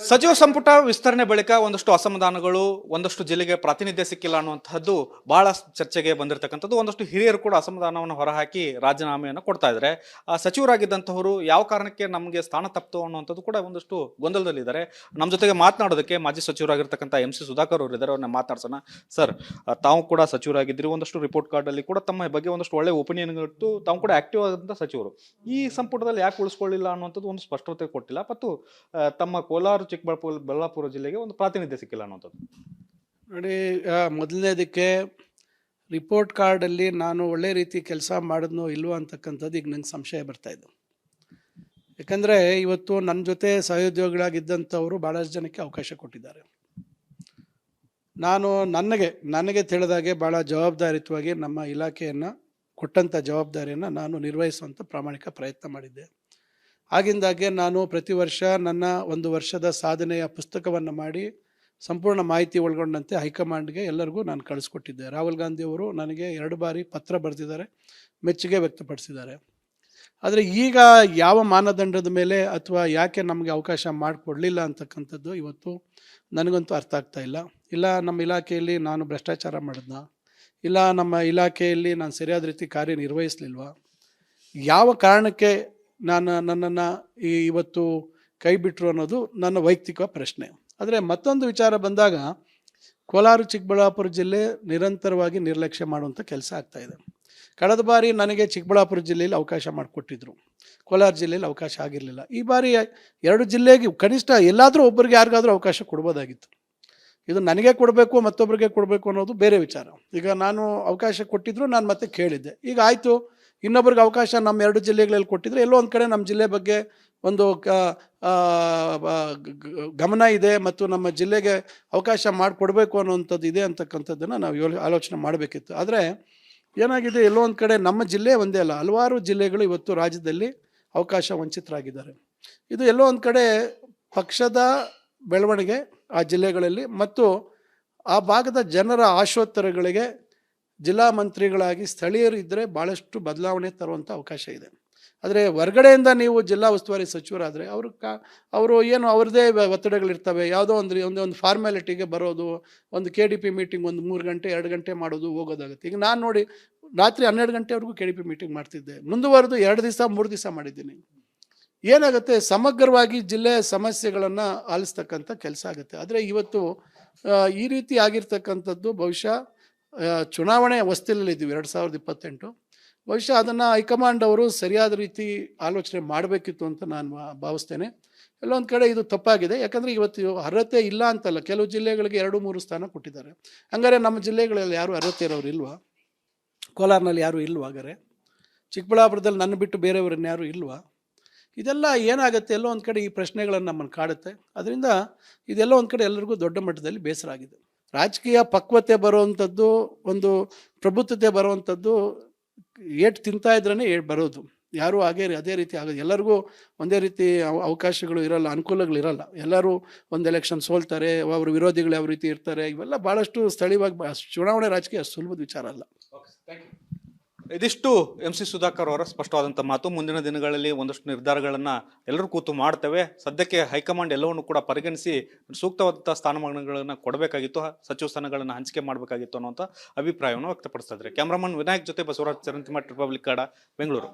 ಸಚಿವ ಸಂಪುಟ ವಿಸ್ತರಣೆ ಬಳಿಕ ಒಂದಷ್ಟು ಅಸಮಾಧಾನಗಳು, ಒಂದಷ್ಟು ಜಿಲ್ಲೆಗೆ ಪ್ರಾತಿನಿಧ್ಯ ಸಿಕ್ಕಿಲ್ಲ ಅನ್ನುವಂಥದ್ದು ಬಹಳ ಚರ್ಚೆಗೆ ಬಂದಿರತಕ್ಕಂಥದ್ದು. ಒಂದಷ್ಟು ಹಿರಿಯರು ಕೂಡ ಅಸಮಾಧಾನವನ್ನು ಹೊರಹಾಕಿ ರಾಜೀನಾಮೆಯನ್ನು ಕೊಡ್ತಾ ಇದ್ದಾರೆ. ಸಚಿವರಾಗಿದ್ದಂಥವರು ಯಾವ ಕಾರಣಕ್ಕೆ ನಮಗೆ ಸ್ಥಾನ ತಪ್ಪಿತು ಅನ್ನುವಂಥದ್ದು ಕೂಡ ಒಂದಷ್ಟು ಗೊಂದಲದಲ್ಲಿದ್ದಾರೆ. ನಮ್ಮ ಜೊತೆಗೆ ಮಾತನಾಡೋದಕ್ಕೆ ಮಾಜಿ ಸಚಿವರಾಗಿರ್ತಕ್ಕಂಥ MC ಸುಧಾಕರ್ ಅವರು ಇದ್ದಾರೆ. ಅವ್ರನ್ನ ಮಾತನಾಡ್ಸೋಣ. ಸರ್, ತಾವು ಕೂಡ ಸಚಿವರಾಗಿದ್ರಿ, ಒಂದಷ್ಟು ರಿಪೋರ್ಟ್ ಕಾರ್ಡ್ ಅಲ್ಲಿ ಕೂಡ ತಮ್ಮ ಬಗ್ಗೆ ಒಂದಷ್ಟು ಒಳ್ಳೆ ಒಪಿನಿಯನ್ ಇತ್ತು. ತಾವು ಕೂಡ ಆಕ್ಟಿವ್ ಆದಂಥ ಸಚಿವರು. ಈ ಸಂಪುಟದಲ್ಲಿ ಯಾಕೆ ಉಳಿಸ್ಕೊಳ್ಳಿಲ್ಲ ಅನ್ನುವಂಥದ್ದು ಒಂದು ಸ್ಪಷ್ಟತೆ ಕೊಟ್ಟಿಲ್ಲ, ಮತ್ತು ತಮ್ಮ ಕೋಲಾರ ಚಿಕ್ಕಬಳ್ಳಾಪುರ ಬಳ್ಳಾಪುರ ಜಿಲ್ಲೆಗೆ ಒಂದು ಪ್ರಾತಿನಿಧ್ಯ ಸಿಕ್ಕಿಲ್ಲ ಅನ್ನೋಂಥದ್ದು. ನೋಡಿ, ಮೊದಲನೇದಕ್ಕೆ ರಿಪೋರ್ಟ್ ಕಾರ್ಡಲ್ಲಿ ನಾನು ಒಳ್ಳೆ ರೀತಿ ಕೆಲಸ ಮಾಡಿದ್ನೋ ಇಲ್ವೋ ಅಂತಕ್ಕಂಥದ್ದು ಈಗ ನಂಗೆ ಸಂಶಯ ಬರ್ತಾಯಿದ್ದು. ಯಾಕಂದರೆ ಇವತ್ತು ನನ್ನ ಜೊತೆ ಸಹೋದ್ಯೋಗಿಗಳಾಗಿದ್ದಂಥವರು ಭಾಳಷ್ಟು ಜನಕ್ಕೆ ಅವಕಾಶ ಕೊಟ್ಟಿದ್ದಾರೆ. ನಾನು ನನಗೆ ತಿಳಿದಾಗೆ ಭಾಳ ಜವಾಬ್ದಾರಿಯುತವಾಗಿ ನಮ್ಮ ಇಲಾಖೆಯನ್ನು ಕೊಟ್ಟಂಥ ಜವಾಬ್ದಾರಿಯನ್ನು ನಾನು ನಿರ್ವಹಿಸುವಂಥ ಪ್ರಾಮಾಣಿಕ ಪ್ರಯತ್ನ ಮಾಡಿದ್ದೆ. ಆಗಿಂದಾಗೆ ನಾನು ಪ್ರತಿ ವರ್ಷ ನನ್ನ ಒಂದು ವರ್ಷದ ಸಾಧನೆಯ ಪುಸ್ತಕವನ್ನು ಮಾಡಿ ಸಂಪೂರ್ಣ ಮಾಹಿತಿ ಒಳಗೊಂಡಂತೆ ಹೈಕಮಾಂಡ್ಗೆ ಎಲ್ಲರಿಗೂ ನಾನು ಕಳಿಸ್ಕೊಟ್ಟಿದ್ದೆ. ರಾಹುಲ್ ಗಾಂಧಿಯವರು ನನಗೆ 2 ಬಾರಿ ಪತ್ರ ಬರೆದಿದ್ದಾರೆ, ಮೆಚ್ಚುಗೆ ವ್ಯಕ್ತಪಡಿಸಿದ್ದಾರೆ. ಆದರೆ ಈಗ ಯಾವ ಮಾನದಂಡದ ಮೇಲೆ ಅಥವಾ ಯಾಕೆ ನಮಗೆ ಅವಕಾಶ ಮಾಡಿಕೊಡಲಿಲ್ಲ ಅಂತಕ್ಕಂಥದ್ದು ಇವತ್ತು ನನಗಂತೂ ಅರ್ಥ ಆಗ್ತಾ ಇಲ್ಲ. ಇಲ್ಲ ನಮ್ಮ ಇಲಾಖೆಯಲ್ಲಿ ನಾನು ಭ್ರಷ್ಟಾಚಾರ ಮಾಡಿದ್ನ, ಇಲ್ಲ ನಮ್ಮ ಇಲಾಖೆಯಲ್ಲಿ ನಾನು ಸರಿಯಾದ ರೀತಿ ಕಾರ್ಯನಿರ್ವಹಿಸಲಿಲ್ವಾ, ಯಾವ ಕಾರಣಕ್ಕೆ ನನ್ನನ್ನು ಇವತ್ತು ಕೈ ಬಿಟ್ಟರು ಅನ್ನೋದು ನನ್ನ ವೈಯಕ್ತಿಕ ಪ್ರಶ್ನೆ. ಆದರೆ ಮತ್ತೊಂದು ವಿಚಾರ ಬಂದಾಗ ಕೋಲಾರ ಚಿಕ್ಕಬಳ್ಳಾಪುರ ಜಿಲ್ಲೆ ನಿರಂತರವಾಗಿ ನಿರ್ಲಕ್ಷ್ಯ ಮಾಡುವಂಥ ಕೆಲಸ ಆಗ್ತಾಯಿದೆ. ಕಳೆದ ಬಾರಿ ನನಗೆ ಚಿಕ್ಕಬಳ್ಳಾಪುರ ಜಿಲ್ಲೆಯಲ್ಲಿ ಅವಕಾಶ ಮಾಡಿಕೊಟ್ಟಿದ್ರು, ಕೋಲಾರ ಜಿಲ್ಲೆಯಲ್ಲಿ ಅವಕಾಶ ಆಗಿರಲಿಲ್ಲ. ಈ ಬಾರಿ 2 ಜಿಲ್ಲೆಗೆ ಕನಿಷ್ಠ ಎಲ್ಲಾದರೂ ಒಬ್ಬರಿಗೆ ಯಾರಿಗಾದರೂ ಅವಕಾಶ ಕೊಡ್ಬೋದಾಗಿತ್ತು. ಇದು ನನಗೆ ಕೊಡಬೇಕು ಮತ್ತೊಬ್ಬರಿಗೆ ಕೊಡಬೇಕು ಅನ್ನೋದು ಬೇರೆ ವಿಚಾರ. ಈಗ ನಾನು ಅವಕಾಶ ಕೊಟ್ಟಿದ್ರು, ನಾನು ಮತ್ತೆ ಕೇಳಿದ್ದೆ. ಈಗ ಆಯಿತು, ಇನ್ನೊಬ್ರಿಗೆ ಅವಕಾಶ ನಮ್ಮ 2 ಜಿಲ್ಲೆಗಳಲ್ಲಿ ಕೊಟ್ಟಿದ್ರೆ ಎಲ್ಲೋ ಒಂದು ಕಡೆ ನಮ್ಮ ಜಿಲ್ಲೆ ಬಗ್ಗೆ ಒಂದು ಗಮನ ಇದೆ ಮತ್ತು ನಮ್ಮ ಜಿಲ್ಲೆಗೆ ಅವಕಾಶ ಮಾಡಿಕೊಡ್ಬೇಕು ಅನ್ನೋವಂಥದ್ದು ಇದೆ ಅಂತಕ್ಕಂಥದ್ದನ್ನು ನಾವು ಆಲೋಚನೆ ಮಾಡಬೇಕಿತ್ತು. ಆದರೆ ಏನಾಗಿದೆ, ಎಲ್ಲೋ ಒಂದು ಕಡೆ ನಮ್ಮ ಜಿಲ್ಲೆ ಒಂದೇ ಅಲ್ಲ, ಹಲವಾರು ಜಿಲ್ಲೆಗಳು ಇವತ್ತು ರಾಜ್ಯದಲ್ಲಿ ಅವಕಾಶ ವಂಚಿತರಾಗಿದ್ದಾರೆ. ಇದು ಎಲ್ಲೋ ಒಂದು ಕಡೆ ಪಕ್ಷದ ಬೆಳವಣಿಗೆ ಆ ಜಿಲ್ಲೆಗಳಲ್ಲಿ ಮತ್ತು ಆ ಭಾಗದ ಜನರ ಆಶೋತ್ತರಗಳಿಗೆ ಜಿಲ್ಲಾ ಮಂತ್ರಿಗಳಾಗಿ ಸ್ಥಳೀಯರು ಇದ್ದರೆ ಭಾಳಷ್ಟು ಬದಲಾವಣೆ ತರುವಂಥ ಅವಕಾಶ ಇದೆ. ಆದರೆ ಹೊರಗಡೆಯಿಂದ ನೀವು ಜಿಲ್ಲಾ ಉಸ್ತುವಾರಿ ಸಚಿವರಾದರೆ ಅವರು ಏನು ಅವ್ರದ್ದೇ ಒತ್ತಡಗಳಿರ್ತವೆ. ಯಾವುದೋ ಒಂದು ಫಾರ್ಮ್ಯಾಲಿಟಿಗೆ ಬರೋದು, ಒಂದು KDP ಮೀಟಿಂಗ್ ಒಂದು 3 ಗಂಟೆ 2 ಗಂಟೆ ಮಾಡೋದು, ಹೋಗೋದಾಗುತ್ತೆ. ಈಗ ನಾನು ನೋಡಿ ರಾತ್ರಿ 12 ಗಂಟೆವರೆಗೂ KDP ಮೀಟಿಂಗ್ ಮಾಡ್ತಿದ್ದೆ, ಮುಂದುವರೆದು 2 ದಿವಸ 3 ದಿವಸ ಮಾಡಿದ್ದೀನಿ. ಏನಾಗುತ್ತೆ, ಸಮಗ್ರವಾಗಿ ಜಿಲ್ಲೆಯ ಸಮಸ್ಯೆಗಳನ್ನು ಆಲಿಸ್ತಕ್ಕಂಥ ಕೆಲಸ ಆಗುತ್ತೆ. ಆದರೆ ಇವತ್ತು ಈ ರೀತಿ ಆಗಿರ್ತಕ್ಕಂಥದ್ದು ಬಹುಶಃ ಚುನಾವಣೆ ಹೊಸ್ತಿಲಲ್ಲಿದ್ದೀವಿ 2028. ಬಹುಶಃ ಅದನ್ನು ಹೈಕಮಾಂಡ್ ಅವರು ಸರಿಯಾದ ರೀತಿ ಆಲೋಚನೆ ಮಾಡಬೇಕಿತ್ತು ಅಂತ ನಾನು ಭಾವಿಸ್ತೇನೆ. ಎಲ್ಲೊಂದು ಕಡೆ ಇದು ತಪ್ಪಾಗಿದೆ. ಯಾಕಂದರೆ ಇವತ್ತು ಅರ್ಹತೆ ಇಲ್ಲ ಅಂತಲ್ಲ, ಕೆಲವು ಜಿಲ್ಲೆಗಳಿಗೆ 2-3 ಸ್ಥಾನ ಕೊಟ್ಟಿದ್ದಾರೆ. ಹಂಗಾರೆ ನಮ್ಮ ಜಿಲ್ಲೆಗಳಲ್ಲಿ ಯಾರು ಅರ್ಹತೆ ಇರೋರು ಇಲ್ವಾ? ಕೋಲಾರ್ನಲ್ಲಿ ಯಾರು ಇಲ್ವಾ? ಹಾಗಾರೆ ಚಿಕ್ಕಬಳ್ಳಾಪುರದಲ್ಲಿ ನನ್ನ ಬಿಟ್ಟು ಬೇರೆಯವ್ರನ್ನ ಯಾರು ಇಲ್ವಾ? ಇದೆಲ್ಲ ಏನಾಗುತ್ತೆ, ಎಲ್ಲೋ ಒಂದು ಕಡೆ ಈ ಪ್ರಶ್ನೆಗಳನ್ನು ನಮ್ಮನ್ನು ಕಾಡುತ್ತೆ. ಅದರಿಂದ ಇದೆಲ್ಲ ಒಂದು ಕಡೆ ಎಲ್ಲರಿಗೂ ದೊಡ್ಡ ಮಟ್ಟದಲ್ಲಿ ಬೇಸರ ಆಗಿದೆ. ರಾಜಕೀಯ ಪಕ್ವತೆ ಬರುವಂಥದ್ದು, ಒಂದು ಪ್ರಬುದ್ಧತೆ ಬರುವಂಥದ್ದು ಏಟು ತಿಂತಾ ಇದ್ರೇ ಬರೋದು. ಯಾರೂ ಅದೇ ರೀತಿ ಆಗೋದು. ಎಲ್ಲರಿಗೂ ಒಂದೇ ರೀತಿ ಅವಕಾಶಗಳು ಇರಲ್ಲ, ಅನುಕೂಲಗಳಿರಲ್ಲ. ಎಲ್ಲರೂ ಒಂದು ಎಲೆಕ್ಷನ್ ಸೋಲ್ತಾರೆ, ಅವ್ರ ವಿರೋಧಿಗಳು ಯಾವ ರೀತಿ ಇರ್ತಾರೆ, ಇವೆಲ್ಲ ಭಾಳಷ್ಟು ಸ್ಥಳೀಯವಾಗಿ ಚುನಾವಣೆ ರಾಜಕೀಯ ಸುಲಭದ ವಿಚಾರ ಅಲ್ಲ. ಇದಿಷ್ಟು MC ಸುಧಾಕರ್ ಅವರ ಸ್ಪಷ್ಟವಾದಂಥ ಮಾತು. ಮುಂದಿನ ದಿನಗಳಲ್ಲಿ ಒಂದಷ್ಟು ನಿರ್ಧಾರಗಳನ್ನು ಎಲ್ಲರೂ ಕೂತು ಮಾಡ್ತೇವೆ. ಸದ್ಯಕ್ಕೆ ಹೈಕಮಾಂಡ್ ಎಲ್ಲವನ್ನು ಕೂಡ ಪರಿಗಣಿಸಿ ಸೂಕ್ತವಾದಂಥ ಸ್ಥಾನಮಾನಗಳನ್ನು ಕೊಡಬೇಕಾಗಿತ್ತು, ಸಚಿವ ಸ್ಥಾನಗಳನ್ನು ಹಂಚಿಕೆ ಮಾಡಬೇಕಾಗಿತ್ತು ಅನ್ನುವಂಥ ಅಭಿಪ್ರಾಯವನ್ನು ವ್ಯಕ್ತಪಡಿಸ್ತಾ ಇದ್ದಾರೆ. ಕ್ಯಾಮ್ರಾಮನ್ ವಿನಾಯಕ್ ಜೊತೆ ಬಸವರಾಜ್ ಚರಂತಿಮಠ್, ರಿಪಬ್ಲಿಕ್ ಕನ್ನಡ, ಬೆಂಗಳೂರು.